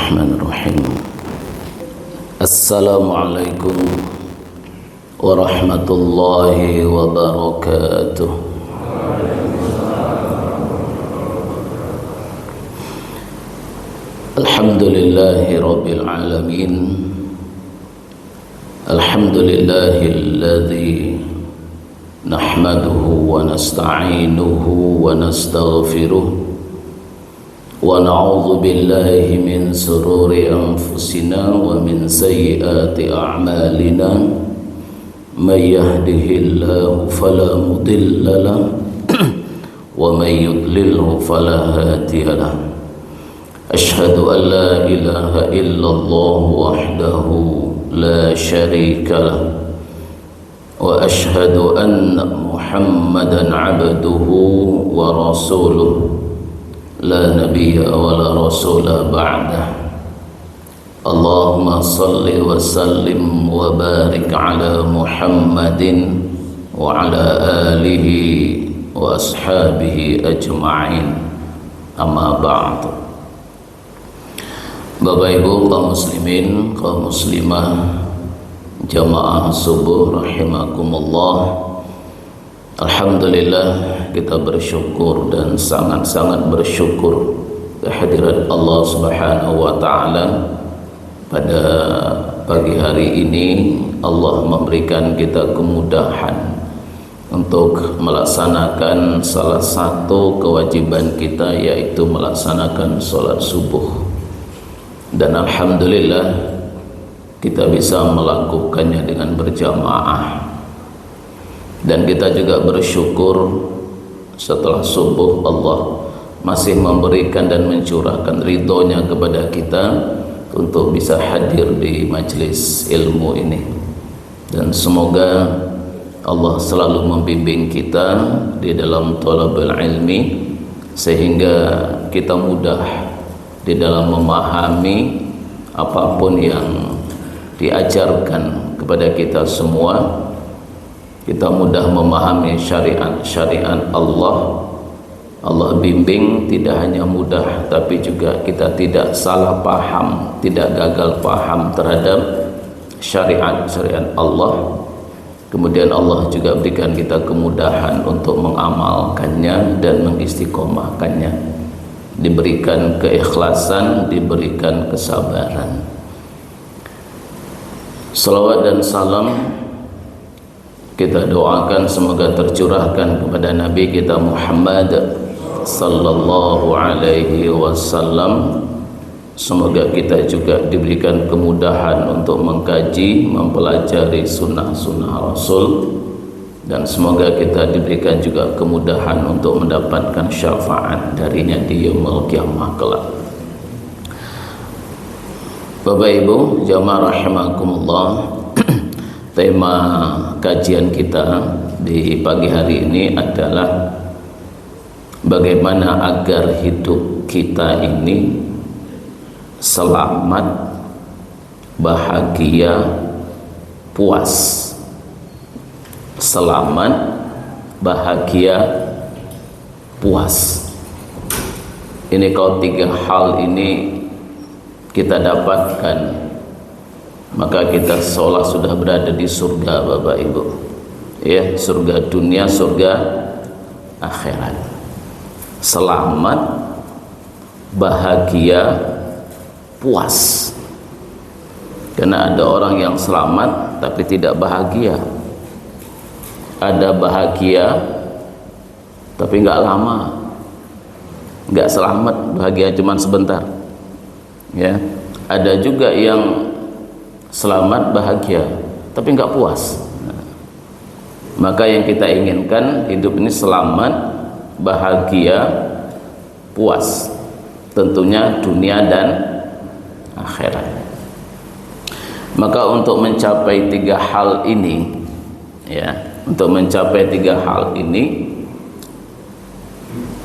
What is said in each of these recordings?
Bismillahirrahmanirrahim. Assalamualaikum warahmatullahi wabarakatuh. Alhamdulillahi rabbil alamin. Alhamdulillahilladzi nahmaduhu wa nasta'inuhu wa nastaghfiruh wa na'udzu billahi min sururi anfusina wa min sayyiati a'malina may yahdihillahu fala mudilla lahu wa may yudlilhu fala hadiya lahu. Ashhadu an la ilaha illallah wahdahu la syarika lahu wa ashhadu anna Muhammadan 'abduhu wa rasuluh la nabiyya wa la rasula ba'dah. Allahumma salli wa sallim wa barik ala Muhammadin wa ala alihi wa ashabihi ajma'in. Amma ba'du. Bapak Ibu kaum muslimin, kaum muslimah, jamaah subuh rahimakumullah. Alhamdulillah, kita bersyukur dan sangat-sangat bersyukur kehadirat Allah Subhanahu wa taala. Pada pagi hari ini Allah memberikan kita kemudahan untuk melaksanakan salah satu kewajiban kita, yaitu melaksanakan sholat subuh. Dan alhamdulillah kita bisa melakukannya dengan berjamaah. Dan kita juga bersyukur setelah subuh Allah masih memberikan dan mencurahkan ridhonya kepada kita untuk bisa hadir di majelis ilmu ini. Dan semoga Allah selalu membimbing kita di dalam thalabul ilmi, sehingga kita mudah di dalam memahami apapun yang diajarkan kepada kita semua. Kita mudah memahami syariat Allah. Allah bimbing tidak hanya mudah, tapi juga kita tidak salah paham, tidak gagal paham terhadap syariat Allah. Kemudian Allah juga berikan kita kemudahan untuk mengamalkannya dan mengistiqomahkannya. Diberikan keikhlasan, diberikan kesabaran. Salawat dan salam kita doakan semoga tercurahkan kepada Nabi kita Muhammad sallallahu alaihi wasallam. Semoga kita juga diberikan kemudahan untuk mengkaji, mempelajari sunnah-sunnah Rasul, dan semoga kita diberikan juga kemudahan untuk mendapatkan syafaat darinya di yaumul qiyamah kelak. Bapak Ibu jamaah rahimakumullah, tema kajian kita di pagi hari ini adalah bagaimana agar hidup kita ini selamat, bahagia, puas. Selamat, bahagia, puas. Ini kalau tiga hal ini kita dapatkan, maka kita seolah sudah berada di surga, Bapak Ibu. Ya, surga dunia, surga akhirat. Selamat, bahagia, puas. Karena ada orang yang selamat tapi tidak bahagia. Ada bahagia tapi nggak lama. Nggak selamat, bahagia cuma sebentar. Ya, ada juga yang selamat bahagia tapi enggak puas. Maka yang kita inginkan hidup ini selamat, bahagia, puas, tentunya dunia dan akhirat. Maka untuk mencapai tiga hal ini, ya, untuk mencapai tiga hal ini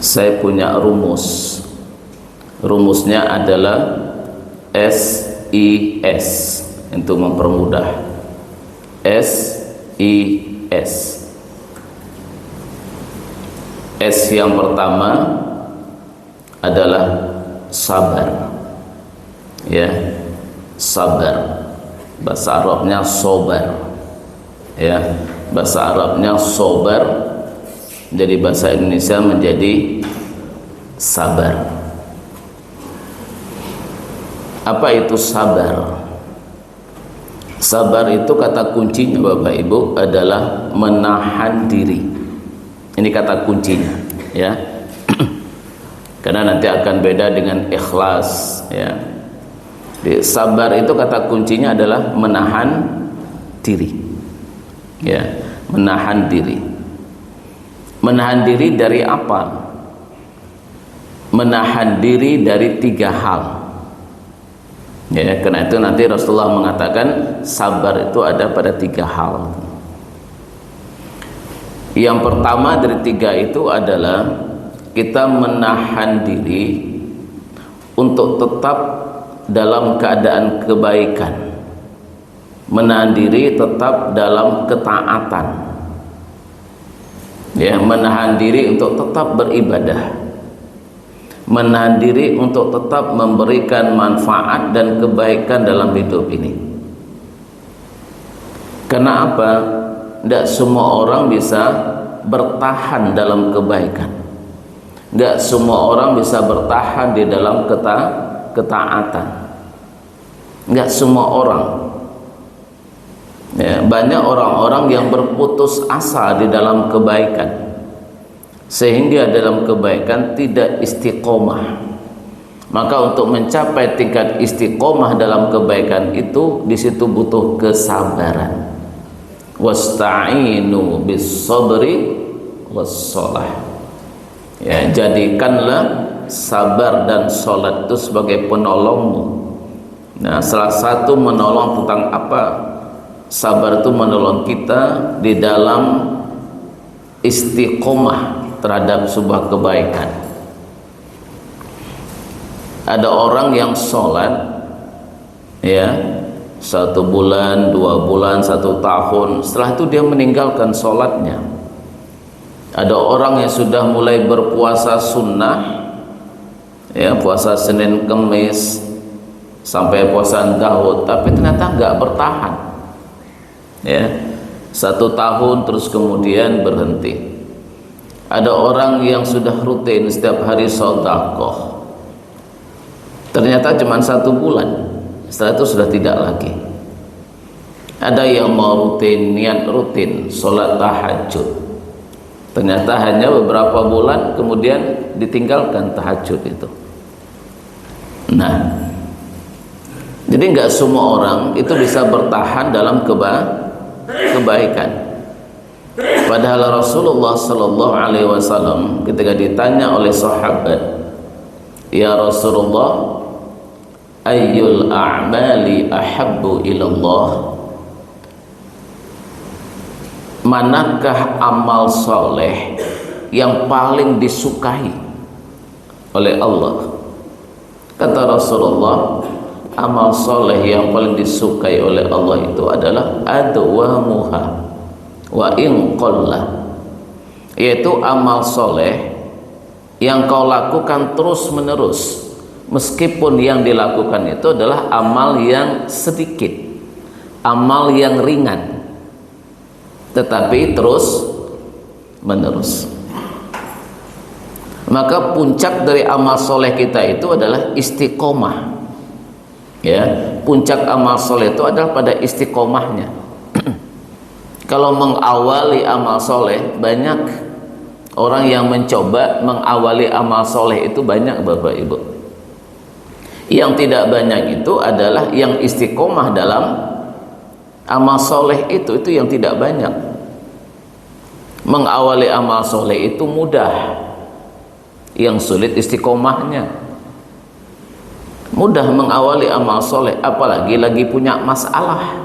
saya punya rumus. Rumusnya adalah SIS untuk mempermudah. SIS. S yang pertama adalah sabar. ya, sabar. Bahasa Arabnya sobar, ya, bahasa Arabnya sobar, jadi bahasa Indonesia menjadi sabar. Apa itu sabar? Sabar itu kata kuncinya Bapak Ibu adalah menahan diri. Ini kata kuncinya, ya. Karena nanti akan beda dengan ikhlas, ya. Di sabar itu kata kuncinya adalah menahan diri, ya, menahan diri. Menahan diri dari apa? Menahan diri dari 3 hal. Ya, karena itu nanti Rasulullah mengatakan sabar itu ada pada 3 hal. Yang pertama dari 3 itu adalah kita menahan diri untuk tetap dalam keadaan kebaikan, menahan diri tetap dalam ketaatan, ya, menahan diri untuk tetap beribadah, menahan diri untuk tetap memberikan manfaat dan kebaikan dalam hidup ini. Karena apa? Tidak semua orang bisa bertahan dalam kebaikan, tidak semua orang bisa bertahan di dalam ketaatan, nggak semua orang, ya, banyak orang-orang yang berputus asa di dalam kebaikan sehingga dalam kebaikan tidak istiqomah. Maka untuk mencapai tingkat istiqomah dalam kebaikan itu disitu butuh kesabaran. Wasta'inu bis sabri was-shalah, ya, jadikanlah sabar dan sholat itu sebagai penolongmu. Nah, salah satu menolong tentang apa? Sabar itu menolong kita di dalam istiqomah terhadap sebuah kebaikan. Ada orang yang sholat, ya, 1 bulan, 2 bulan, 1 tahun, setelah itu dia meninggalkan sholatnya. Ada orang yang sudah mulai berpuasa sunnah, ya, puasa Senin Kemis sampai puasa Daud, tapi ternyata nggak bertahan, ya, 1 tahun terus kemudian berhenti. Ada orang yang sudah rutin setiap hari sedekah, ternyata cuma 1 bulan, setelah itu sudah tidak lagi. Ada yang mau rutin, niat rutin sholat tahajud, ternyata hanya beberapa bulan kemudian ditinggalkan tahajud itu. Nah, jadi nggak semua orang itu bisa bertahan dalam kebaikan. Padahal Rasulullah Sallallahu Alaihi Wasallam ketika ditanya oleh sahabat, ya Rasulullah, ayyul a'mali ahabbu ilallah, manakah amal soleh yang paling disukai oleh Allah? Kata Rasulullah, amal soleh yang paling disukai oleh Allah itu adalah adwamuha wa in qalla, yaitu amal soleh yang kau lakukan terus menerus, meskipun yang dilakukan itu adalah amal yang sedikit, amal yang ringan, tetapi terus menerus. Maka puncak dari amal soleh kita itu adalah istiqomah, ya, puncak amal soleh itu adalah pada istiqomahnya. Kalau mengawali amal soleh, banyak orang yang mencoba mengawali amal soleh itu banyak Bapak Ibu. Yang tidak banyak itu adalah yang istiqomah dalam amal soleh itu yang tidak banyak. Mengawali amal soleh itu mudah, yang sulit istiqomahnya. Mudah mengawali amal soleh, apalagi lagi punya masalah,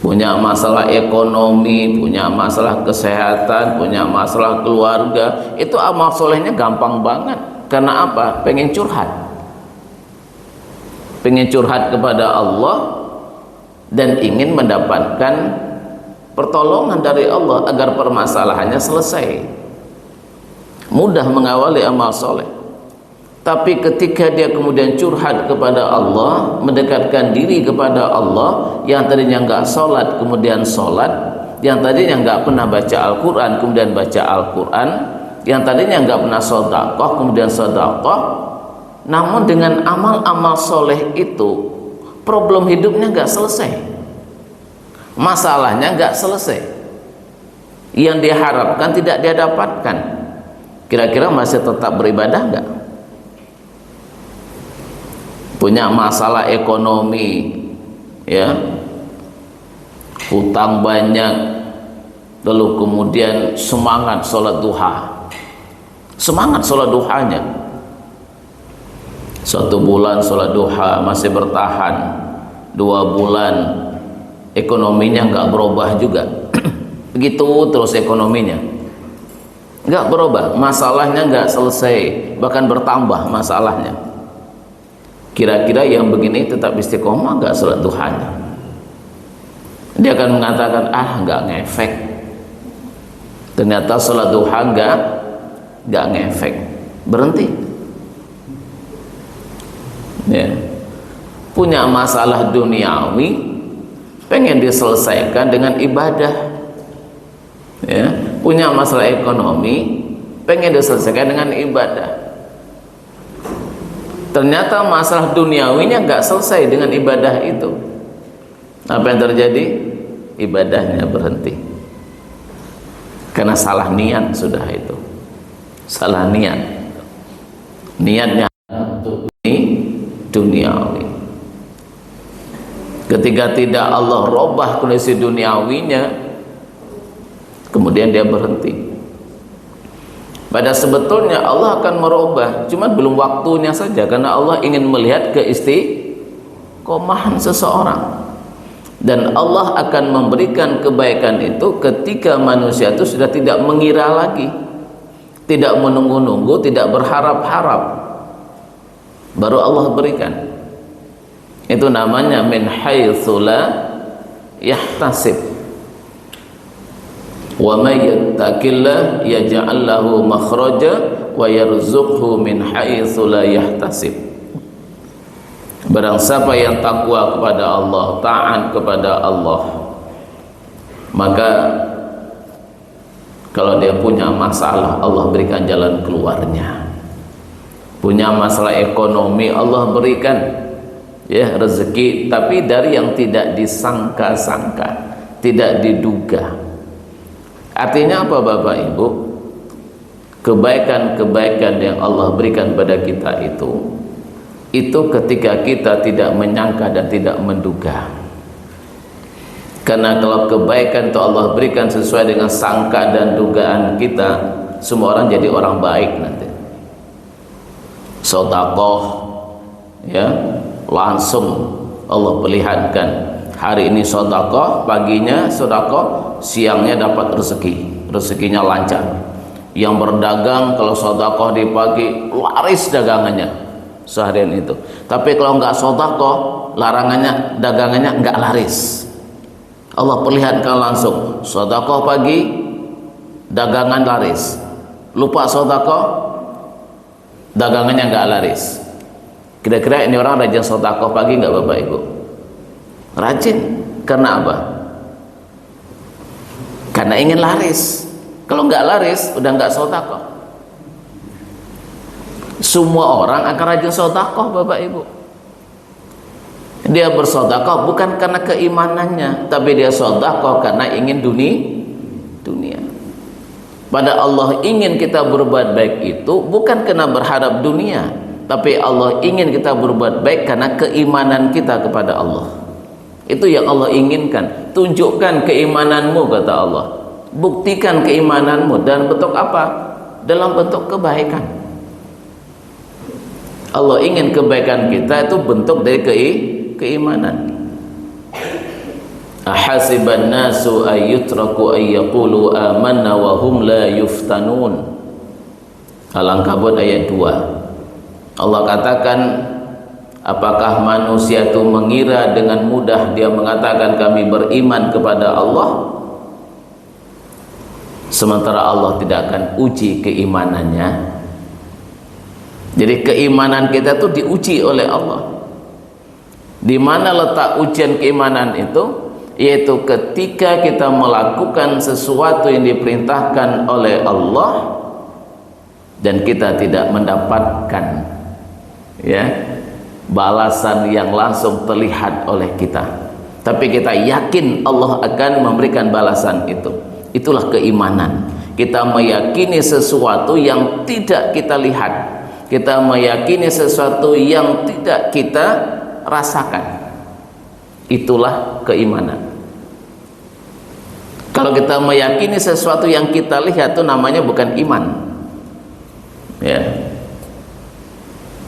punya masalah ekonomi, punya masalah kesehatan, punya masalah keluarga, itu amal solehnya gampang banget. Karena apa? Pengen curhat, pengen curhat kepada Allah dan ingin mendapatkan pertolongan dari Allah agar permasalahannya selesai. Mudah mengawali amal soleh. Tapi ketika dia kemudian curhat kepada Allah, mendekatkan diri kepada Allah, yang tadinya enggak sholat kemudian sholat, yang tadinya enggak pernah baca Al-Quran kemudian baca Al-Quran, yang tadinya enggak pernah sedekah kemudian sedekah, namun dengan amal-amal soleh itu problem hidupnya enggak selesai, masalahnya enggak selesai, yang diharapkan tidak dia dapatkan. Kira-kira masih tetap beribadah enggak? Punya masalah ekonomi, ya, hutang banyak, lalu kemudian semangat sholat duha, semangat sholat duhanya, 1 bulan sholat duha masih bertahan, 2 bulan ekonominya nggak berubah juga begitu terus ekonominya nggak berubah, masalahnya nggak selesai, bahkan bertambah masalahnya. Kira-kira yang begini tetap istiqomah nggak sholat duhanya? Dia akan mengatakan, nggak ngefek. Ternyata sholat duha nggak ngefek, berhenti. Ya. Punya masalah duniawi, pengen diselesaikan dengan ibadah. Ya. Punya masalah ekonomi, pengen diselesaikan dengan ibadah. Ternyata masalah duniawinya nggak selesai dengan ibadah itu. Apa yang terjadi? Ibadahnya berhenti karena salah niat. Sudah itu salah niat, niatnya untuk duniawi. Ketika tidak Allah robah kondisi duniawinya, kemudian dia berhenti. Pada sebetulnya Allah akan merubah, cuma belum waktunya saja, karena Allah ingin melihat keistiqomahan seseorang. Dan Allah akan memberikan kebaikan itu ketika manusia itu sudah tidak mengira lagi, tidak menunggu-nunggu, tidak berharap-harap, baru Allah berikan. Itu namanya min haitsu la yahtasib. Wa may yattaqillah yaj'al lahu makhraja wa yarzuqhu min haitsu la yahtasib. Barang siapa yang takwa kepada Allah, taat kepada Allah, maka kalau dia punya masalah, Allah berikan jalan keluarnya. Punya masalah ekonomi, Allah berikan ya rezeki, tapi dari yang tidak disangka-sangka, tidak diduga. Artinya apa Bapak Ibu? Kebaikan-kebaikan yang Allah berikan pada kita itu ketika kita tidak menyangka dan tidak menduga. Karena kalau kebaikan itu Allah berikan sesuai dengan sangka dan dugaan kita, semua orang jadi orang baik nanti. Sedekah ya, langsung Allah perlihatkan. Hari ini sedekah, paginya sedekah, siangnya dapat rezeki, rezekinya lancar. Yang berdagang kalau sedekah di pagi laris dagangannya seharian itu. Tapi kalau nggak sedekah, larangannya dagangannya nggak laris. Allah perlihatkan langsung, sedekah pagi dagangan laris, lupa sedekah dagangannya nggak laris. Kira-kira ini orang rajin sedekah pagi nggak Bapak Ibu? Rajin. Karena apa? Karena ingin laris. Kalau nggak laris, udah nggak sedekah. Semua orang akan rajin sedekah Bapak Ibu. Dia bersedekah bukan karena keimanannya, tapi dia sedekah karena ingin dunia. Pada Allah ingin kita berbuat baik itu bukan karena berharap dunia, tapi Allah ingin kita berbuat baik karena keimanan kita kepada Allah. Itu yang Allah inginkan. Tunjukkan keimananmu, kata Allah. Buktikan keimananmu. Dan bentuk apa? Dalam bentuk kebaikan. Allah ingin kebaikan kita itu bentuk dari keimanan. Ahasiban nasu ayyutraku ayyaqulu amanna wa hum la yuftanun. Al-Ankabut ayat 2. Allah katakan, apakah manusia itu mengira dengan mudah dia mengatakan kami beriman kepada Allah, sementara Allah tidak akan uji keimanannya. Jadi keimanan kita tuh diuji oleh Allah. Di mana letak ujian keimanan itu? Yaitu ketika kita melakukan sesuatu yang diperintahkan oleh Allah dan kita tidak mendapatkan balasan yang langsung terlihat oleh kita, tapi kita yakin Allah akan memberikan balasan itu. Itulah keimanan. Kita meyakini sesuatu yang tidak kita lihat, kita meyakini sesuatu yang tidak kita rasakan. Itulah keimanan. Kalau kita meyakini sesuatu yang kita lihat, itu namanya bukan iman.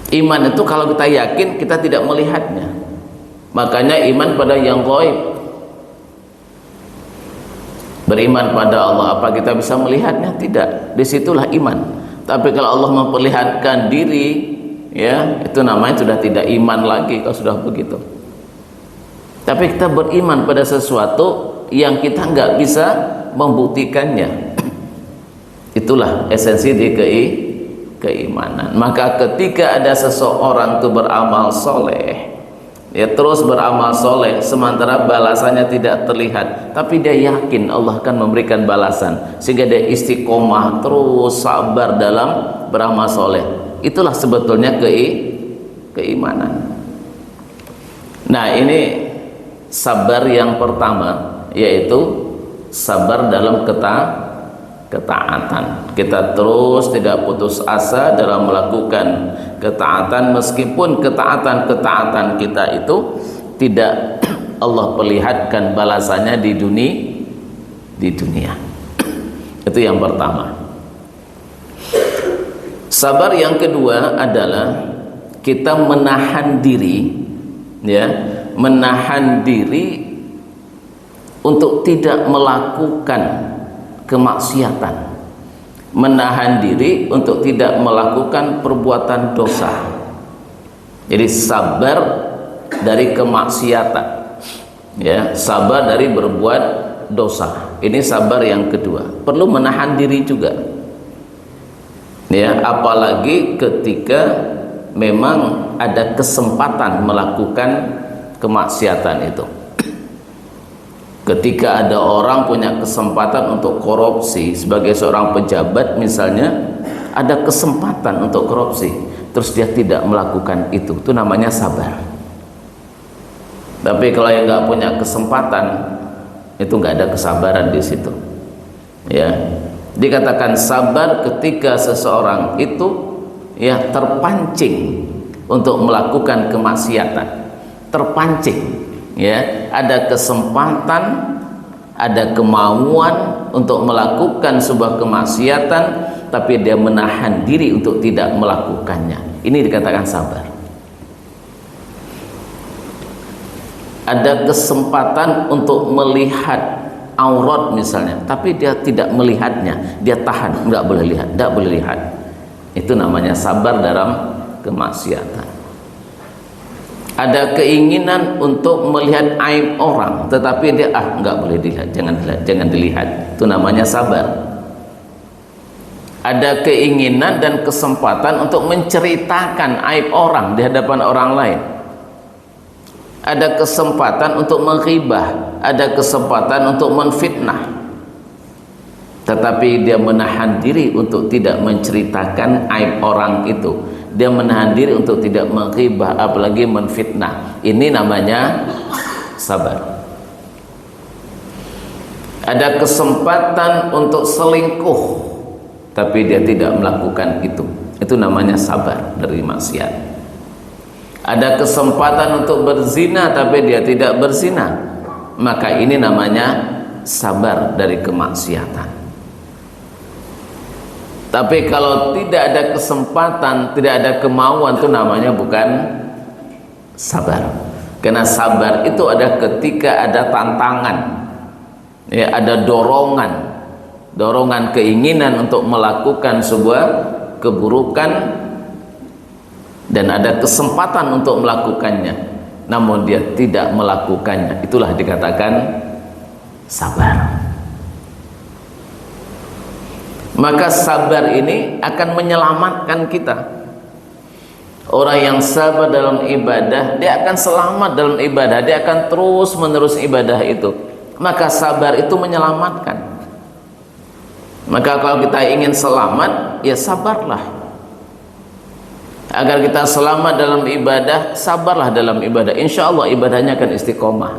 Iman itu kalau kita yakin kita tidak melihatnya. Makanya iman pada yang gaib. Beriman pada Allah, apa kita bisa melihatnya? Tidak. Disitulah iman. Tapi kalau Allah memperlihatkan diri, itu namanya sudah tidak iman lagi kalau sudah begitu. Tapi kita beriman pada sesuatu yang kita nggak bisa membuktikannya. Itulah esensi di keimanan. Maka ketika ada seseorang itu beramal soleh, terus beramal soleh, sementara balasannya tidak terlihat, tapi dia yakin Allah akan memberikan balasan, sehingga dia istiqomah terus sabar dalam beramal soleh. Itulah sebetulnya keimanan. Nah, ini sabar yang pertama, yaitu sabar dalam ketaatan. Kita terus tidak putus asa dalam melakukan ketaatan, meskipun ketaatan kita itu tidak Allah perlihatkan balasannya di dunia. Itu yang pertama. Sabar yang kedua adalah kita menahan diri, menahan diri untuk tidak melakukan kemaksiatan, menahan diri untuk tidak melakukan perbuatan dosa. Jadi sabar dari kemaksiatan, sabar dari berbuat dosa. Ini sabar yang kedua. Perlu menahan diri juga, apalagi ketika memang ada kesempatan melakukan kemaksiatan itu. Ketika ada orang punya kesempatan untuk korupsi, sebagai seorang pejabat misalnya, ada kesempatan untuk korupsi, terus dia tidak melakukan itu namanya sabar. Tapi kalau yang nggak punya kesempatan, itu nggak ada kesabaran di situ. Dikatakan sabar ketika seseorang itu terpancing untuk melakukan kemaksiatan, terpancing. Ada kesempatan, ada kemauan untuk melakukan sebuah kemaksiatan, tapi dia menahan diri untuk tidak melakukannya. Ini dikatakan sabar. Ada kesempatan untuk melihat aurat misalnya, tapi dia tidak melihatnya, dia tahan, nggak boleh lihat. Itu namanya sabar dalam kemaksiatan. Ada keinginan untuk melihat aib orang, tetapi dia nggak boleh dilihat, jangan dilihat. Itu namanya sabar. Ada keinginan dan kesempatan untuk menceritakan aib orang di hadapan orang lain. Ada kesempatan untuk menghibah, ada kesempatan untuk menfitnah, tetapi dia menahan diri untuk tidak menceritakan aib orang itu. Dia menahan diri untuk tidak menghibah, apalagi menfitnah. Ini namanya sabar. Ada kesempatan untuk selingkuh, tapi dia tidak melakukan itu. Itu namanya sabar dari maksiat. Ada kesempatan untuk berzina, tapi dia tidak berzina, maka ini namanya sabar dari kemaksiatan. Tapi kalau tidak ada kesempatan, tidak ada kemauan, itu namanya bukan sabar. Karena sabar itu ada ketika ada tantangan, ada dorongan keinginan untuk melakukan sebuah keburukan, dan ada kesempatan untuk melakukannya, namun dia tidak melakukannya. Itulah dikatakan sabar. Maka sabar ini akan menyelamatkan kita. Orang yang sabar dalam ibadah, dia akan selamat dalam ibadah, dia akan terus menerus ibadah itu. Maka sabar itu menyelamatkan. Maka kalau kita ingin selamat, ya sabarlah. Agar kita selamat dalam ibadah, sabarlah dalam ibadah. Insya Allah ibadahnya akan istiqomah.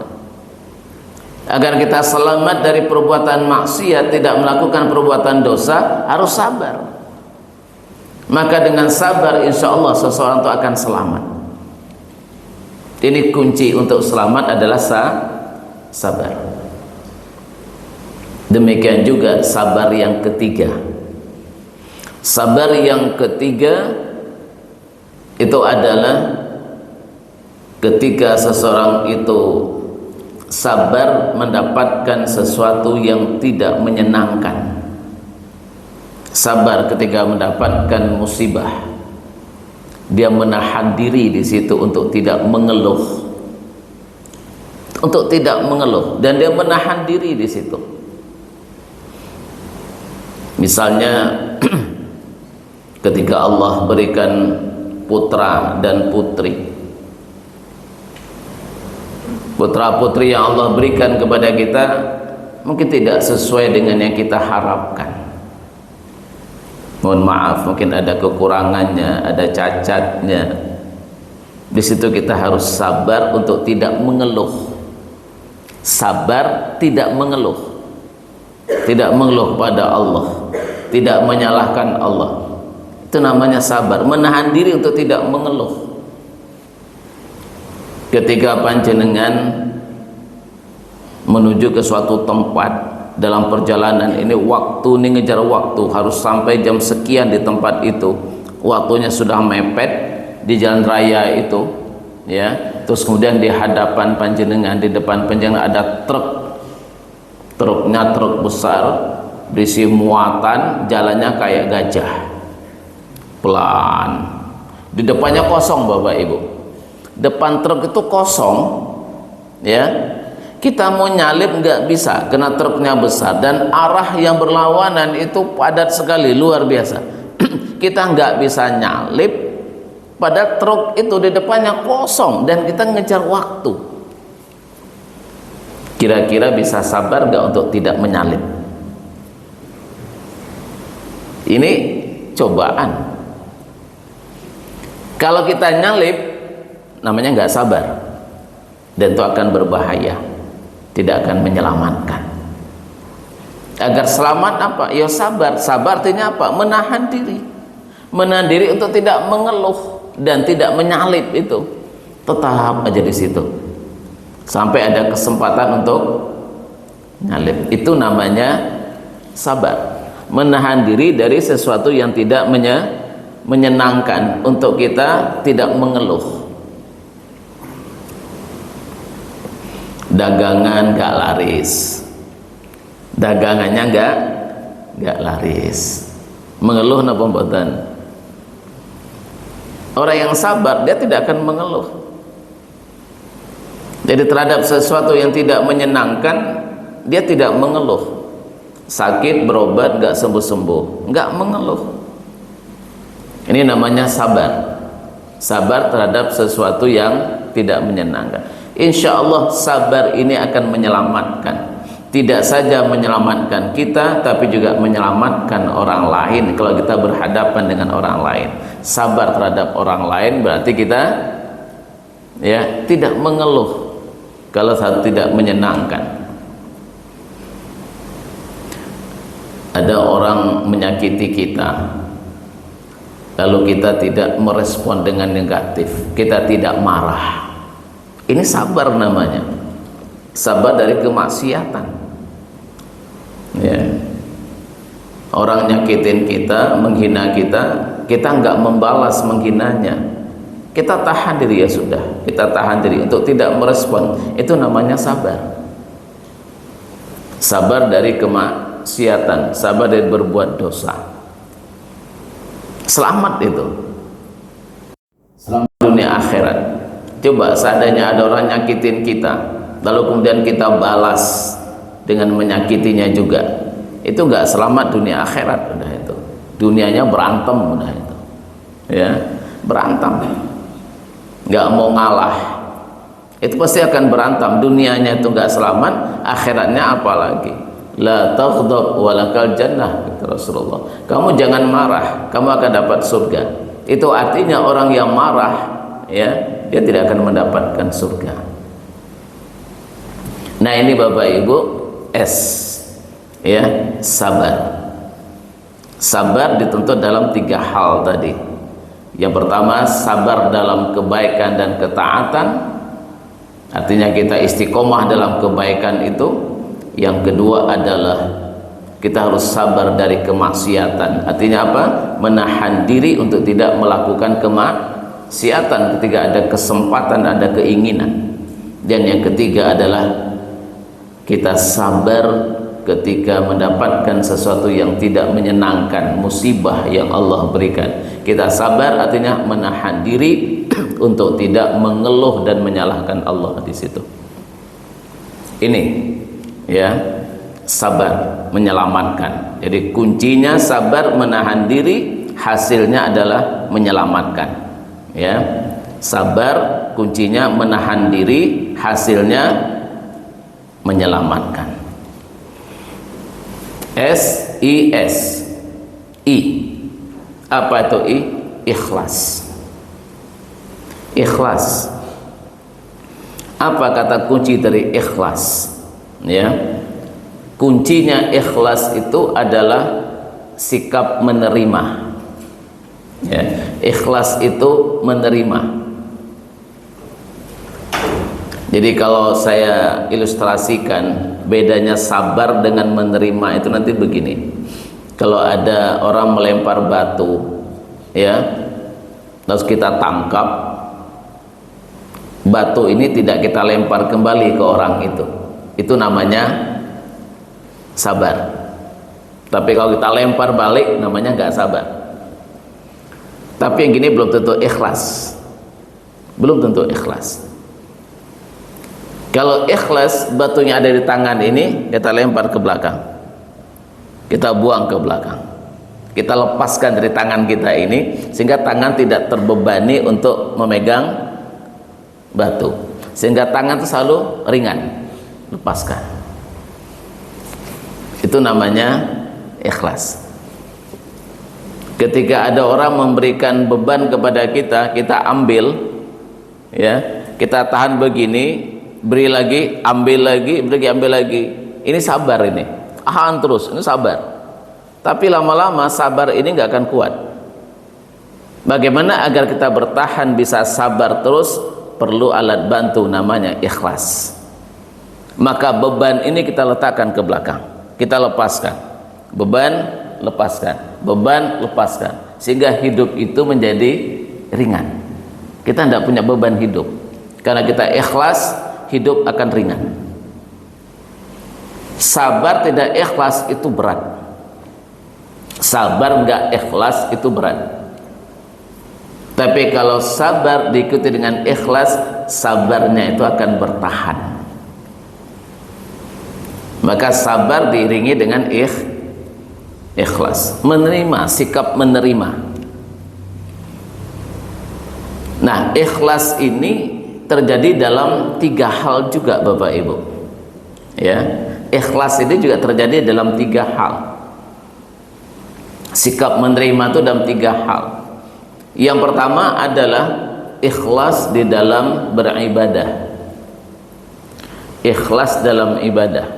Agar kita selamat dari perbuatan maksiat, tidak melakukan perbuatan dosa, harus sabar. Maka dengan sabar insya Allah seseorang itu akan selamat. Ini kunci untuk selamat adalah sabar. Demikian juga sabar yang ketiga. Sabar yang ketiga itu adalah ketika seseorang itu sabar mendapatkan sesuatu yang tidak menyenangkan. Sabar ketika mendapatkan musibah, dia menahan diri di situ untuk tidak mengeluh, dan dia menahan diri di situ. Misalnya ketika Allah berikan putra dan putri, putra putri yang Allah berikan kepada kita mungkin tidak sesuai dengan yang kita harapkan. Mohon maaf, mungkin ada kekurangannya, ada cacatnya. Di situ kita harus sabar untuk tidak mengeluh. Sabar tidak mengeluh. Tidak mengeluh pada Allah, tidak menyalahkan Allah. Itu namanya sabar, menahan diri untuk tidak mengeluh. Ketika panjenengan menuju ke suatu tempat, dalam perjalanan ini waktu ini ngejar waktu, harus sampai jam sekian di tempat itu, waktunya sudah mepet di jalan raya itu, ya. Terus kemudian di hadapan panjenengan, di depan panjenengan ada truknya truk besar berisi muatan, jalannya kayak gajah, pelan. Di depannya kosong, Bapak Ibu. Depan truk itu kosong, ya. Kita mau nyalip nggak bisa karena truknya besar dan arah yang berlawanan itu padat sekali, luar biasa. Kita nggak bisa nyalip pada truk itu di depannya kosong dan kita ngejar waktu. Kira-kira bisa sabar nggak untuk tidak menyalip? Ini cobaan. Kalau kita nyalip namanya nggak sabar dan itu akan berbahaya, tidak akan menyelamatkan. Agar selamat apa? Ya sabar. Sabar artinya apa? Menahan diri. Menahan diri untuk tidak mengeluh dan tidak menyalip itu. Tetap aja di situ sampai ada kesempatan untuk nyalip. Itu namanya sabar. Menahan diri dari sesuatu yang tidak menyenangkan untuk kita tidak mengeluh. Dagangan gak laris, dagangannya gak laris, mengeluh napa mboten? Orang yang sabar dia tidak akan mengeluh. Jadi terhadap sesuatu yang tidak menyenangkan dia tidak mengeluh. Sakit berobat gak sembuh-sembuh, gak mengeluh. Ini namanya sabar. Sabar terhadap sesuatu yang tidak menyenangkan. Insya Allah sabar ini akan menyelamatkan. Tidak saja menyelamatkan kita, tapi juga menyelamatkan orang lain. Kalau kita berhadapan dengan orang lain, sabar terhadap orang lain berarti kita ya tidak mengeluh kalau tidak menyenangkan. Ada orang menyakiti kita, lalu kita tidak merespon dengan negatif, kita tidak marah. Ini sabar namanya. Sabar dari kemaksiatan. Ya. Orang nyakitin kita, menghina kita, kita enggak membalas menghinanya. Kita tahan diri, ya sudah. Kita tahan diri untuk tidak merespon. Itu namanya sabar. Sabar dari kemaksiatan, sabar dari berbuat dosa. Selamat itu. Selamat dunia akhirat. Coba seandainya ada orang nyakitin kita, lalu kemudian kita balas dengan menyakitinya juga, itu enggak selamat dunia akhirat. Udah itu, dunianya berantem, udah itu, ya. berantem, nggak mau ngalah, itu pasti akan berantem. Dunianya itu nggak selamat, akhiratnya apalagi. La taghdab walakal jannah, kata Rasulullah. Kamu jangan marah, kamu akan dapat surga. Itu artinya orang yang marah, ya, dia tidak akan mendapatkan surga. Nah, ini Bapak Ibu, ya, sabar. Sabar dituntut dalam 3 hal tadi. Yang pertama, sabar dalam kebaikan dan ketaatan, artinya kita istiqomah dalam kebaikan itu. Yang kedua adalah kita harus sabar dari kemaksiatan, artinya apa? Menahan diri untuk tidak melakukan kemaksiatan ketika ada kesempatan, ada keinginan. Dan yang ketiga adalah kita sabar ketika mendapatkan sesuatu yang tidak menyenangkan, musibah yang Allah berikan. Kita sabar artinya menahan diri untuk tidak mengeluh dan menyalahkan Allah di situ. Ini, ya, sabar menyelamatkan. Jadi kuncinya sabar, menahan diri, hasilnya adalah menyelamatkan. Ya, sabar kuncinya menahan diri, hasilnya menyelamatkan. I. Apa itu I? Ikhlas. Ikhlas. Apa kata kunci dari ikhlas? Ya, kuncinya ikhlas itu adalah sikap menerima. Ya, ikhlas itu menerima. Jadi kalau saya ilustrasikan bedanya sabar dengan menerima itu nanti begini. Kalau ada orang melempar batu, ya, terus kita tangkap, batu ini tidak kita lempar kembali ke orang itu namanya sabar. Tapi kalau kita lempar balik, namanya nggak sabar. Tapi yang gini belum tentu ikhlas, belum tentu ikhlas. Kalau ikhlas, batunya ada di tangan ini, kita lempar ke belakang, kita buang ke belakang, kita lepaskan dari tangan kita ini, sehingga tangan tidak terbebani untuk memegang batu, sehingga tangan itu selalu ringan. Lepaskan. Itu namanya ikhlas. Ketika ada orang memberikan beban kepada kita, kita ambil, ya, kita tahan begini, beri lagi, ambil lagi, beri, ambil lagi. Ini sabar ini. Tahan terus, ini sabar. Tapi lama-lama sabar ini nggak akan kuat. Bagaimana agar kita bertahan bisa sabar terus? Perlu alat bantu namanya ikhlas. Maka beban ini kita letakkan ke belakang, kita lepaskan. Beban, lepaskan. Beban, lepaskan. Sehingga hidup itu menjadi ringan. Kita tidak punya beban hidup. Karena kita ikhlas, hidup akan ringan. Sabar tidak ikhlas itu berat. Sabar nggak ikhlas itu berat. Tapi kalau sabar diikuti dengan ikhlas, sabarnya itu akan bertahan. Maka sabar diiringi dengan ikhlas, menerima, sikap menerima. Nah, ikhlas ini terjadi dalam 3 hal juga Bapak Ibu. Ya, ikhlas ini juga terjadi dalam 3 hal. Sikap menerima itu dalam 3 hal. Yang pertama adalah ikhlas di dalam beribadah. Ikhlas dalam ibadah.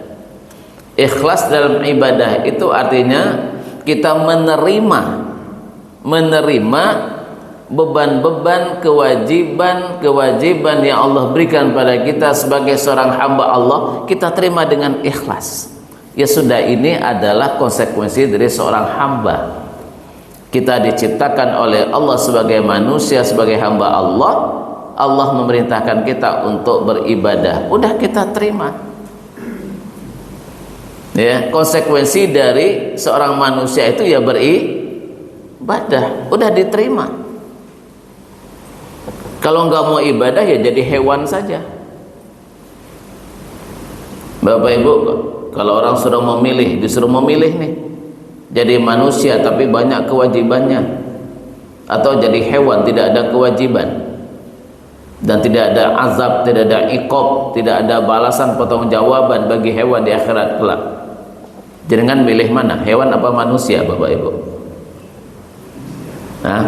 Ikhlas dalam ibadah itu artinya kita menerima beban-beban, kewajiban yang Allah berikan pada kita sebagai seorang hamba Allah, kita terima dengan ikhlas. Ya sudah, ini adalah konsekuensi dari seorang hamba. Kita diciptakan oleh Allah sebagai manusia, sebagai hamba Allah. Allah memerintahkan kita untuk beribadah, udah kita terima. Ya, konsekuensi dari seorang manusia itu ya beribadah, udah diterima. Kalau nggak mau ibadah ya jadi hewan saja. Bapak Ibu, kalau orang sudah memilih, disuruh memilih nih, jadi manusia tapi banyak kewajibannya, atau jadi hewan, tidak ada kewajiban dan tidak ada azab, tidak ada iqab, tidak ada balasan pertanggungjawaban bagi hewan di akhirat kelak. Jangan milih mana, hewan apa manusia, Bapak Ibu? Nah,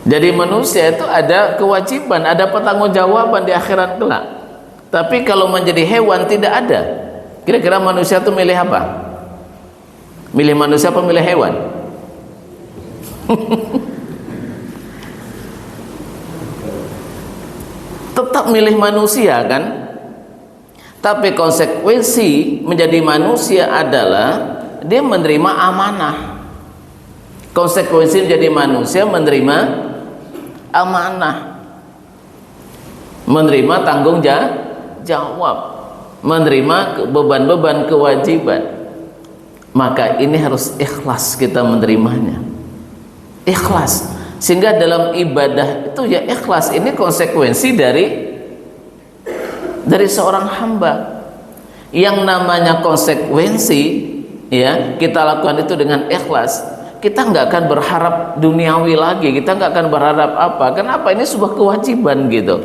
jadi manusia itu ada kewajiban, ada pertanggungjawaban di akhirat kelak. Tapi kalau menjadi hewan tidak ada. Kira-kira manusia itu milih apa? Milih manusia apa milih hewan? Tetap milih manusia kan? Tapi konsekuensi menjadi manusia adalah dia menerima amanah. Konsekuensi menjadi manusia menerima amanah, menerima tanggung jawab, menerima beban-beban kewajiban. Maka ini harus ikhlas kita menerimanya, ikhlas. Sehingga dalam ibadah itu ya ikhlas. Ini konsekuensi dari seorang hamba. Yang namanya konsekuensi, ya, kita lakukan itu dengan ikhlas. Kita nggak akan berharap duniawi lagi, kita nggak akan berharap apa. Kenapa? Ini sebuah kewajiban gitu,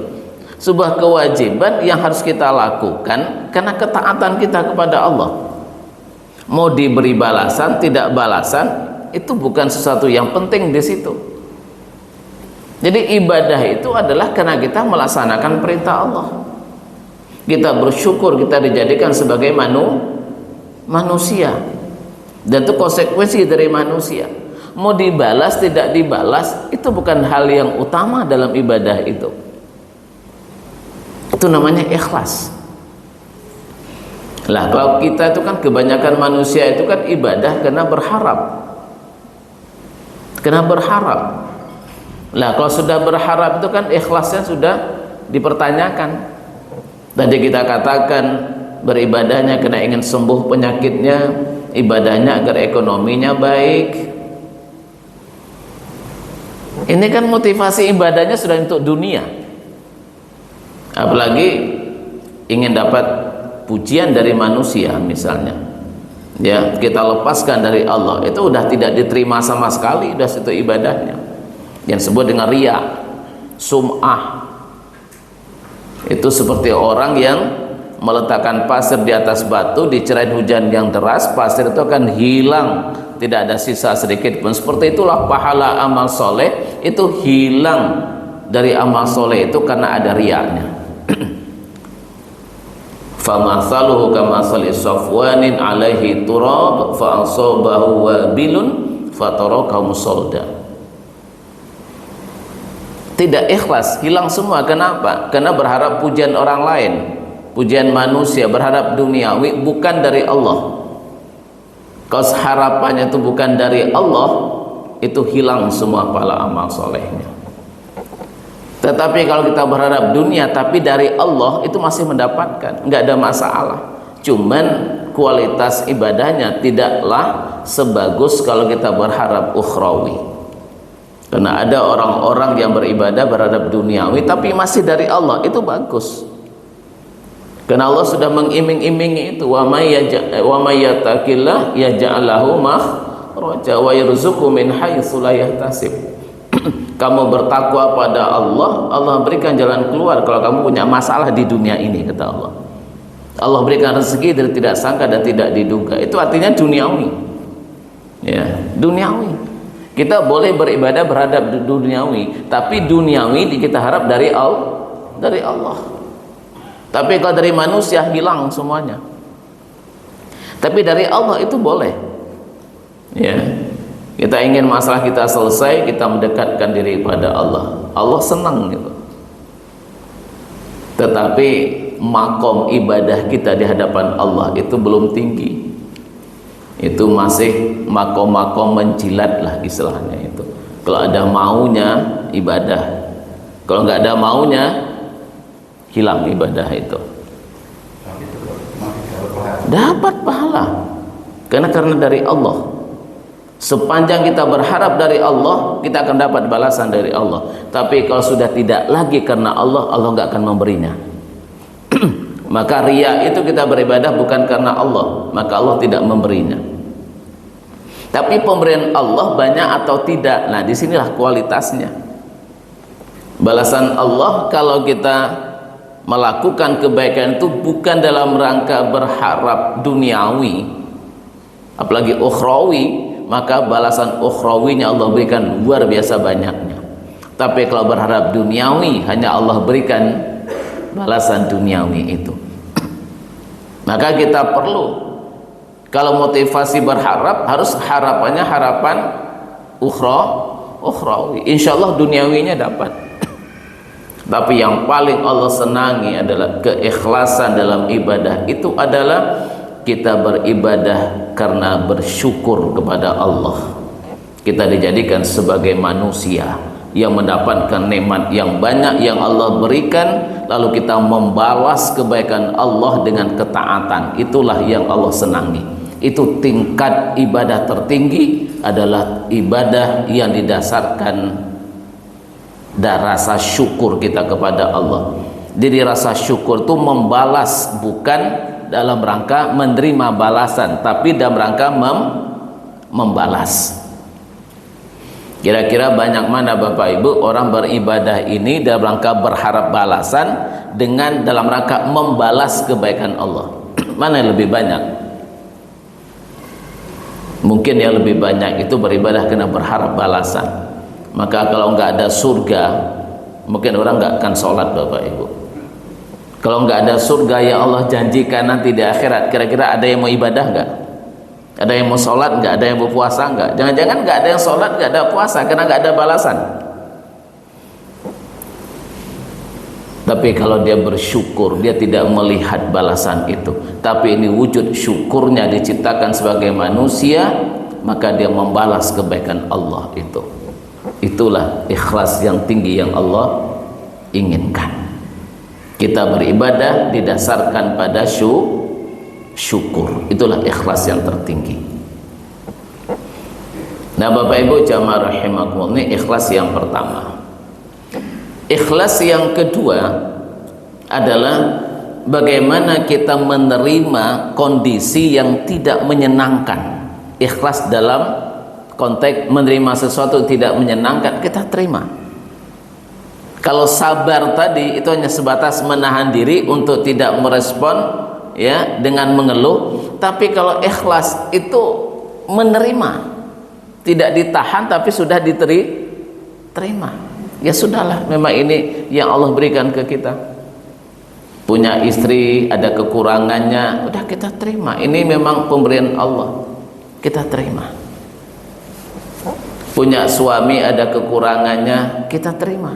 sebuah kewajiban yang harus kita lakukan karena ketaatan kita kepada Allah. Mau diberi balasan tidak balasan itu bukan sesuatu yang penting di situ. Jadi ibadah itu adalah karena kita melaksanakan perintah Allah. Kita bersyukur kita dijadikan sebagai manusia. Dan itu konsekuensi dari manusia. Mau dibalas tidak dibalas itu bukan hal yang utama dalam ibadah itu. Itu namanya ikhlas. Lah kalau kita itu kan kebanyakan manusia itu kan ibadah karena berharap. Karena berharap. Lah kalau sudah berharap itu kan ikhlasnya sudah dipertanyakan. Tadi kita katakan beribadahnya karena ingin sembuh penyakitnya, ibadahnya agar ekonominya baik. Ini kan motivasi ibadahnya sudah untuk dunia. Apalagi ingin dapat pujian dari manusia misalnya. Ya, kita lepaskan dari Allah, itu udah tidak diterima sama sekali, udah situ ibadahnya. Yang disebut dengan riya, sum'ah. Itu seperti orang yang meletakkan pasir di atas batu, dicerain hujan yang deras, pasir itu akan hilang, tidak ada sisa sedikit pun. Seperti itulah pahala amal soleh itu hilang dari amal soleh itu karena ada riyanya. Famathaluhu kamathali safwanin alaihi turab fa asabahu wabilun fatarakahu musawda. Tidak ikhlas, hilang semua. Kenapa? Karena berharap pujian orang lain, pujian manusia, berharap duniawi, bukan dari Allah. Kalau harapannya itu bukan dari Allah, itu hilang semua pahala amal solehnya. Tetapi kalau kita berharap dunia tapi dari Allah, itu masih mendapatkan, nggak ada masalah. Cuman kualitas ibadahnya tidaklah sebagus kalau kita berharap ukhrawi. Karena ada orang-orang yang beribadah berhadap duniawi tapi masih dari Allah, itu bagus. Karena Allah sudah mengiming-imingi itu, wa may yattaqillah yaj'al lahu makhraja wa yarzuqhu min haitsu la yahtasib. Kamu bertakwa pada Allah, Allah berikan jalan keluar kalau kamu punya masalah di dunia ini, kata Allah. Allah berikan rezeki dari tidak sangka dan tidak diduga. Itu artinya duniawi. Ya, duniawi. Kita boleh beribadah berhadap duniawi, tapi duniawi kita harap dari Allah. Tapi kalau dari manusia hilang semuanya. Tapi dari Allah itu boleh. Ya. Kita ingin masalah kita selesai, kita mendekatkan diri pada Allah. Allah senang gitu. Tetapi makom ibadah kita di hadapan Allah itu belum tinggi. Itu masih makom-makom menjilat lah istilahnya itu. Kalau ada maunya ibadah, kalau nggak ada maunya hilang ibadah itu. Dapat pahala karena dari Allah. Sepanjang kita berharap dari Allah, kita akan dapat balasan dari Allah. Tapi kalau sudah tidak lagi karena Allah, Allah nggak akan memberinya. Maka riya itu kita beribadah bukan karena Allah, maka Allah tidak memberinya. Tapi pemberian Allah banyak atau tidak? Nah, disinilah kualitasnya. Balasan Allah kalau kita melakukan kebaikan itu bukan dalam rangka berharap duniawi, apalagi ukhrawi, maka balasan ukhrawinya Allah berikan luar biasa banyaknya. Tapi kalau berharap duniawi, hanya Allah berikan balasan duniawi itu. Maka kita perlu, kalau motivasi berharap, harus harapannya harapan ukhrawi. Insya Allah duniawinya dapat. Tapi yang paling Allah senangi adalah keikhlasan dalam ibadah. Itu adalah kita beribadah karena bersyukur kepada Allah. Kita dijadikan sebagai manusia yang mendapatkan nikmat yang banyak yang Allah berikan, lalu kita membalas kebaikan Allah dengan ketaatan. Itulah yang Allah senangi. Itu tingkat ibadah tertinggi, adalah ibadah yang didasarkan dari rasa syukur kita kepada Allah. Jadi rasa syukur itu membalas, bukan dalam rangka menerima balasan, tapi dalam rangka membalas. Kira-kira banyak mana Bapak Ibu orang beribadah ini dalam rangka berharap balasan dengan dalam rangka membalas kebaikan Allah? Mana yang lebih banyak? Mungkin yang lebih banyak itu beribadah karena berharap balasan. Maka kalau nggak ada surga, mungkin orang nggak akan sholat Bapak Ibu. Kalau nggak ada surga yang Allah janjikan nanti di akhirat, kira-kira ada yang mau ibadah nggak? Ada yang mau sholat nggak? Ada yang mau puasa nggak? Jangan-jangan nggak ada yang sholat, nggak ada puasa karena nggak ada balasan. Tapi kalau dia bersyukur, dia tidak melihat balasan itu, tapi ini wujud syukurnya, diciptakan sebagai manusia, maka dia membalas kebaikan Allah itu. Itulah ikhlas yang tinggi yang Allah inginkan. Kita beribadah didasarkan pada syukur. Itulah ikhlas yang tertinggi. Nah Bapak Ibu jamaah rahimakumullah, ini ikhlas yang pertama. Ikhlas yang kedua adalah bagaimana kita menerima kondisi yang tidak menyenangkan. Ikhlas dalam konteks menerima sesuatu tidak menyenangkan, kita terima. Kalau sabar tadi itu hanya sebatas menahan diri untuk tidak merespon ya dengan mengeluh. Tapi kalau ikhlas itu menerima, tidak ditahan tapi sudah diterima. Ya sudahlah, memang ini yang Allah berikan ke kita. Punya istri ada kekurangannya, udah kita terima. Ini memang pemberian Allah, kita terima. Punya suami ada kekurangannya, kita terima.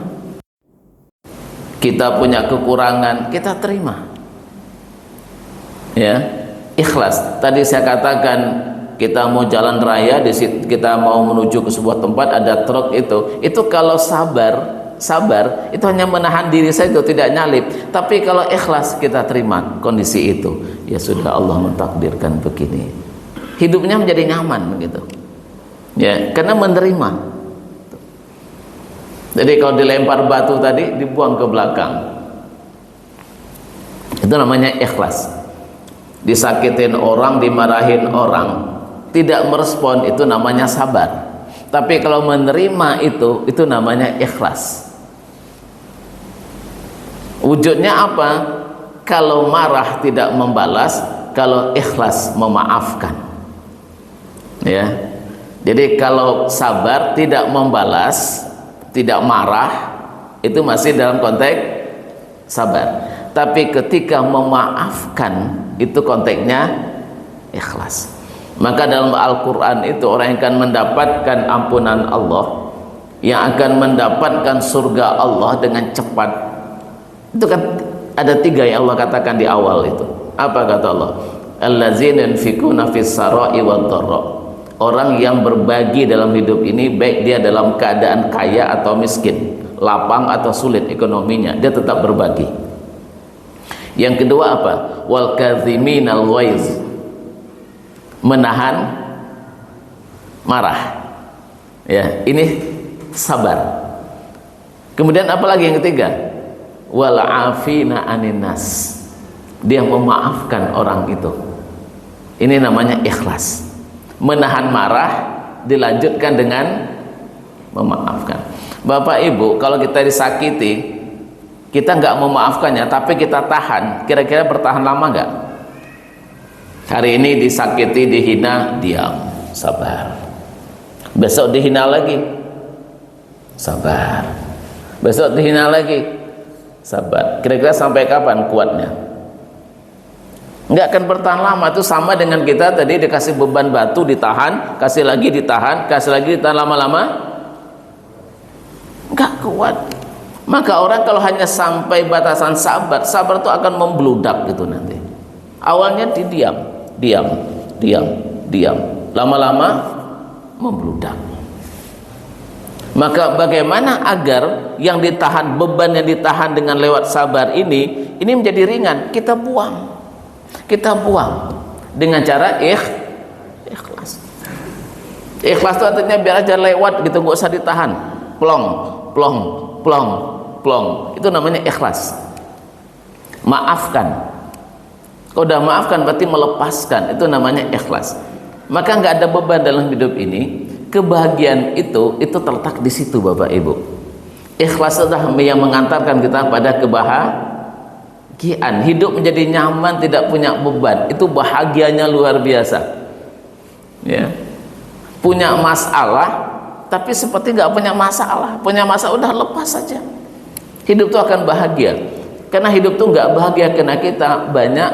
Kita punya kekurangan, kita terima. Ya, ikhlas. Tadi saya katakan kita mau jalan raya, kita mau menuju ke sebuah tempat, ada truk itu kalau sabar itu hanya menahan diri saja, tidak nyalip. Tapi kalau ikhlas kita terima kondisi itu, ya sudah Allah mentakdirkan begini, hidupnya menjadi nyaman gitu ya, karena menerima. Jadi kalau dilempar batu tadi dibuang ke belakang, itu namanya ikhlas. Disakitin orang, dimarahin orang, tidak merespon, itu namanya sabar. Tapi kalau menerima itu namanya ikhlas. Wujudnya apa? Kalau marah tidak membalas, kalau ikhlas memaafkan. Ya. Jadi kalau sabar tidak membalas, tidak marah, itu masih dalam konteks sabar. Tapi ketika memaafkan, itu konteksnya ikhlas. Maka dalam Al-Quran itu orang yang akan mendapatkan ampunan Allah, yang akan mendapatkan surga Allah dengan cepat, itu kan ada 3 yang Allah katakan di awal itu. Apa kata Allah? Allazina yunfikuna fis sarai wad dharra. Orang yang berbagi dalam hidup ini, baik dia dalam keadaan kaya atau miskin, lapang atau sulit ekonominya, dia tetap berbagi. Yang kedua apa? Wal kadhiminal ghaiz, menahan marah. Ya, ini sabar. Kemudian apa lagi yang ketiga? Wal afina anin nas, dia memaafkan orang itu. Ini namanya ikhlas. Menahan marah, dilanjutkan dengan memaafkan. Bapak Ibu, kalau kita disakiti, kita nggak memaafkannya, tapi kita tahan, kira-kira bertahan lama nggak? Hari ini disakiti, dihina, diam, sabar. Besok dihina lagi, sabar. Besok dihina lagi, sabar. Kira-kira sampai kapan kuatnya? Nggak akan bertahan lama. Itu sama dengan kita tadi dikasih beban batu, ditahan, kasih lagi ditahan, kasih lagi ditahan, lama-lama nggak kuat. Maka orang kalau hanya sampai batasan sabar, sabar itu akan membludak gitu nanti. Awalnya diam, diam, diam, diam, lama-lama membludak. Maka bagaimana agar yang ditahan, beban yang ditahan dengan lewat sabar ini menjadi ringan? Kita buang. Kita buang dengan cara ikhlas. Ikhlas itu artinya biar aja lewat gitu, nggak usah ditahan. Plong, plong, plong, plong. Itu namanya ikhlas. Maafkan. Kalau udah maafkan berarti melepaskan. Itu namanya ikhlas. Maka nggak ada beban dalam hidup ini. Kebahagiaan itu terletak di situ, Bapak Ibu. Ikhlas adalah yang mengantarkan kita pada kebahagiaan. Hidup menjadi nyaman, tidak punya beban. Itu bahagianya luar biasa. Ya. Punya masalah, tapi seperti nggak punya masalah. Punya masalah udah lepas saja. Hidup itu akan bahagia. Karena hidup itu nggak bahagia karena kita banyak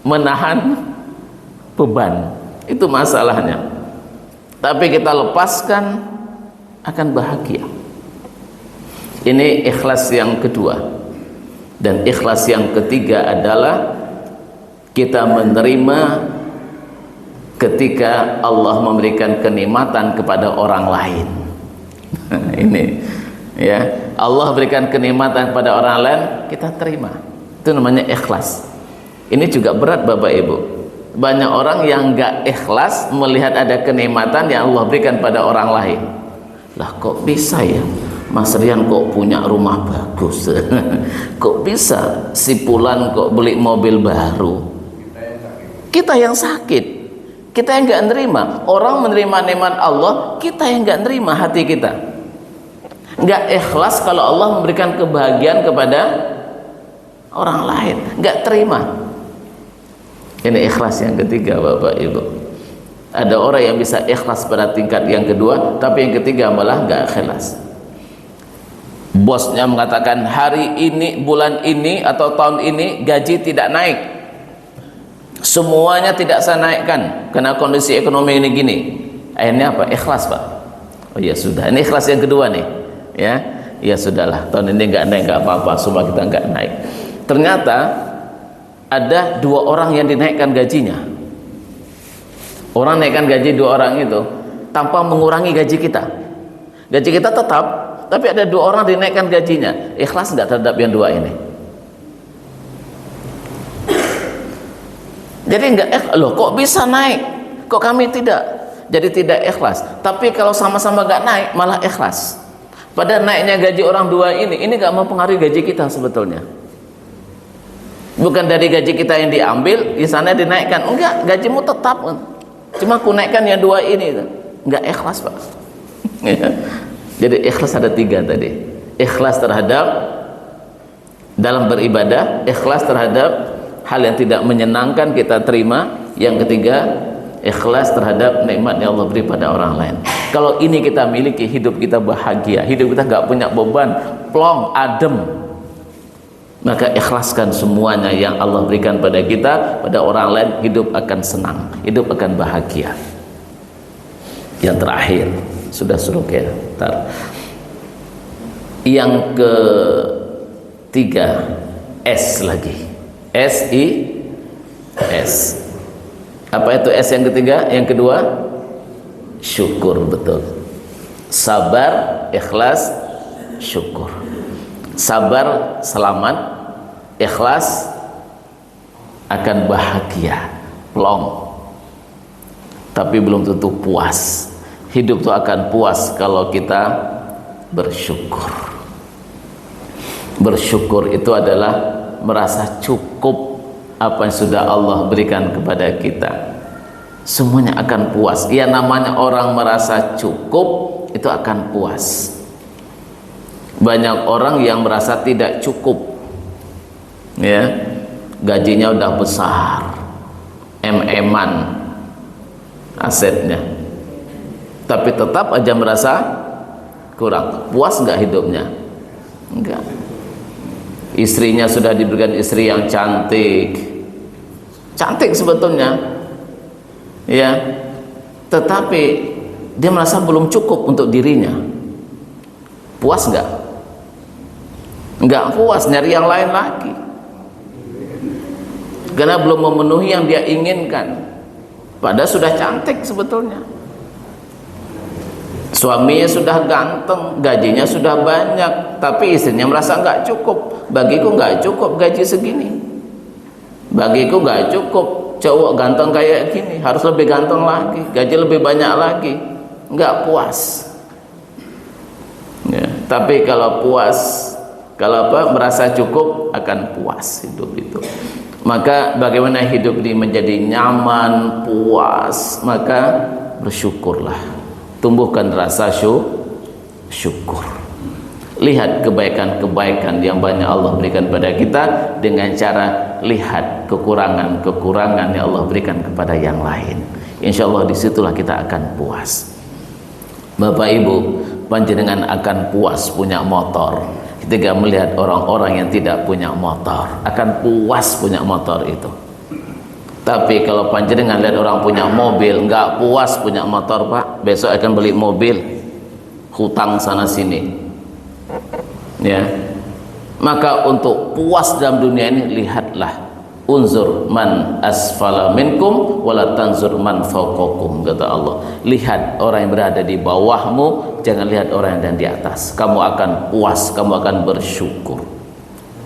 menahan beban. Itu masalahnya. Tapi kita lepaskan, akan bahagia. Ini ikhlas yang kedua. Dan ikhlas yang ketiga adalah kita menerima ketika Allah memberikan kenikmatan kepada orang lain. Ini ya, Allah berikan kenikmatan kepada orang lain, kita terima. Itu namanya ikhlas. Ini juga berat, Bapak Ibu. Banyak orang yang enggak ikhlas melihat ada kenikmatan yang Allah berikan pada orang lain. Lah kok bisa ya? Mas Rian kok punya rumah bagus? Kok bisa si Fulan kok beli mobil baru? Kita yang sakit, kita yang nggak nerima. Orang menerima nikmat Allah, kita yang nggak nerima, hati kita nggak ikhlas kalau Allah memberikan kebahagiaan kepada orang lain, nggak terima. Ini ikhlas yang ketiga, Bapak Ibu. Ada orang yang bisa ikhlas pada tingkat yang kedua, tapi yang ketiga malah nggak ikhlas. Bosnya mengatakan hari ini, bulan ini atau tahun ini gaji tidak naik, semuanya tidak saya naikkan karena kondisi ekonomi ini gini. Akhirnya apa? Ikhlas, Pak. Oh ya sudah, ini ikhlas yang kedua nih. Ya sudahlah, tahun ini nggak naik, nggak apa-apa, semua kita nggak naik. Ternyata ada dua orang yang dinaikkan gajinya. Orang naikkan gaji dua orang itu tanpa mengurangi gaji kita. Gaji kita tetap, tapi ada dua orang dinaikkan gajinya. Ikhlas nggak terhadap yang dua ini? Jadi nggak loh, kok bisa naik, kok kami tidak? Jadi tidak ikhlas. Tapi kalau sama-sama nggak naik malah ikhlas. Pada naiknya gaji orang dua ini nggak mempengaruhi gaji kita sebetulnya. Bukan dari gaji kita yang diambil, di sana dinaikkan. Enggak, gajimu tetap. Cuma ku naikkan yang dua ini. Enggak ikhlas, Pak. Jadi ikhlas ada tiga tadi. Ikhlas terhadap dalam beribadah, ikhlas terhadap hal yang tidak menyenangkan kita terima. Yang ketiga, ikhlas terhadap nikmat yang Allah beri pada orang lain. Kalau ini kita miliki, hidup kita bahagia, hidup kita nggak punya beban, plong, adem. Maka ikhlaskan semuanya yang Allah berikan pada kita, pada orang lain, hidup akan senang, hidup akan bahagia. Yang terakhir, sudah suruh ya. Yang ketiga, S lagi. S. Apa itu S yang ketiga? Yang kedua, syukur, betul. Sabar, ikhlas, syukur. Sabar, selamat. Ikhlas, akan bahagia, plong. Tapi belum tentu puas. Hidup itu akan puas kalau kita bersyukur. Bersyukur itu adalah merasa cukup apa yang sudah Allah berikan kepada kita. semuanya akan puas. Ya, namanya orang merasa cukup itu akan puas. Banyak orang yang merasa tidak cukup, ya, gajinya udah besar, em-eman asetnya, tapi tetap aja merasa kurang. Puas nggak hidupnya? Enggak. Istrinya sudah diberikan istri yang cantik, cantik sebetulnya, ya, tetapi dia merasa belum cukup untuk dirinya. Puas nggak? Nggak puas, nyari yang lain lagi, karena belum memenuhi yang dia inginkan. Padahal sudah cantik sebetulnya, suaminya sudah ganteng, gajinya sudah banyak, tapi istrinya merasa nggak cukup. Bagiku nggak cukup gaji segini, bagiku nggak cukup cowok ganteng kayak gini, harus lebih ganteng lagi, gaji lebih banyak lagi. Nggak puas, ya. Tapi kalau puas, kalau merasa cukup, akan puas hidup itu. Maka bagaimana hidup ini menjadi nyaman, puas? Maka bersyukurlah, tumbuhkan rasa syukur. Lihat kebaikan-kebaikan yang banyak Allah berikan pada kita dengan cara lihat kekurangan-kekurangan yang Allah berikan kepada yang lain. Insya Allah disitulah kita akan puas. Bapak Ibu, panjenengan akan puas punya motor ketika melihat orang-orang yang tidak punya motor, akan puas punya motor itu. Tapi kalau panjenengan lihat orang punya mobil, nggak puas punya motor, Pak, besok akan beli mobil, hutang sana sini, ya. Maka untuk puas dalam dunia ini, lihatlah, unzur man asfala minkum wala tanzur man fawqakum, kata Allah. Lihat orang yang berada di bawahmu, jangan lihat orang yang ada di atas. Kamu akan puas, kamu akan bersyukur,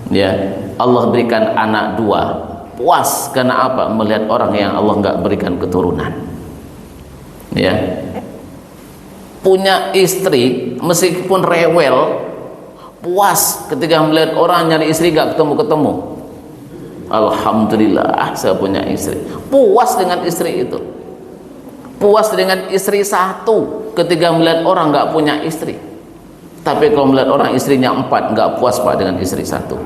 ya. Allah berikan anak 2, puas karena apa? Melihat orang yang Allah nggak berikan keturunan, ya. Punya istri meskipun rewel, puas ketika melihat orang nyari istri nggak ketemu-ketemu. Alhamdulillah saya punya istri. Puas dengan istri itu. Puas dengan istri 1 ketika melihat orang nggak punya istri. Tapi kalau melihat orang istrinya 4, nggak puas, Pak, dengan istri 1.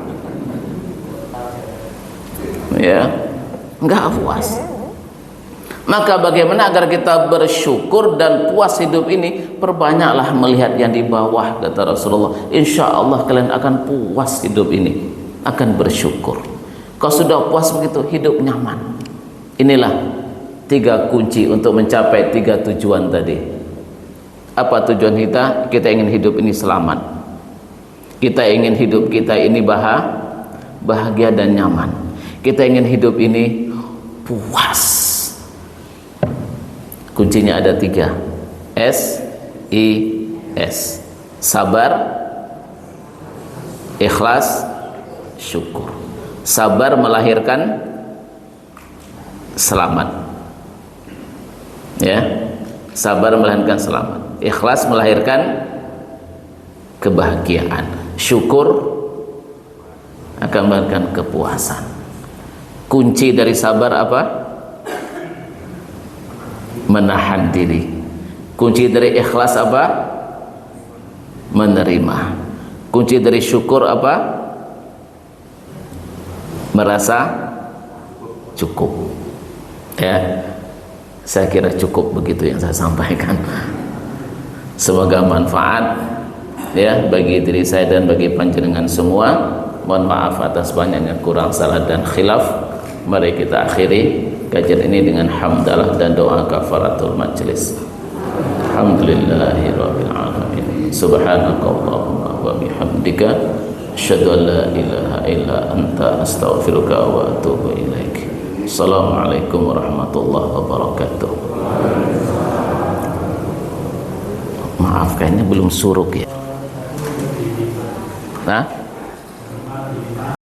Ya, nggak puas. Maka bagaimana agar kita bersyukur dan puas hidup ini? Perbanyaklah melihat yang di bawah, kata Rasulullah. Insya Allah kalian akan puas hidup ini, akan bersyukur. Kalau sudah puas begitu, hidup nyaman. Inilah 3 kunci untuk mencapai 3 tujuan tadi. Apa tujuan kita? Kita ingin hidup ini selamat. Kita ingin hidup kita ini bahagia dan nyaman. Kita ingin hidup ini puas. Kuncinya ada 3. S-I-S. Sabar, ikhlas, syukur. Sabar melahirkan selamat, ya. Sabar melahirkan selamat. Ikhlas melahirkan kebahagiaan. Syukur akan melahirkan kepuasan. Kunci dari sabar apa? Menahan diri. Kunci dari ikhlas apa? Menerima. Kunci dari syukur apa? Merasa cukup, ya. Saya kira cukup begitu yang saya sampaikan. Semoga manfaat, ya, bagi diri saya dan bagi panjenengan semua. Mohon maaf atas banyaknya kurang salah dan khilaf. Mari kita akhiri kajian ini dengan hamdalah dan doa kafaratul majlis. Alhamdulillahirabbil alamin. Subhanakallahumma wa bihamdika asyhadu an la ilaha illa anta astaghfiruka wa atubu ilaik. Assalamualaikum warahmatullahi wabarakatuh. Maaf, kayaknya belum suruk, ya. Nah,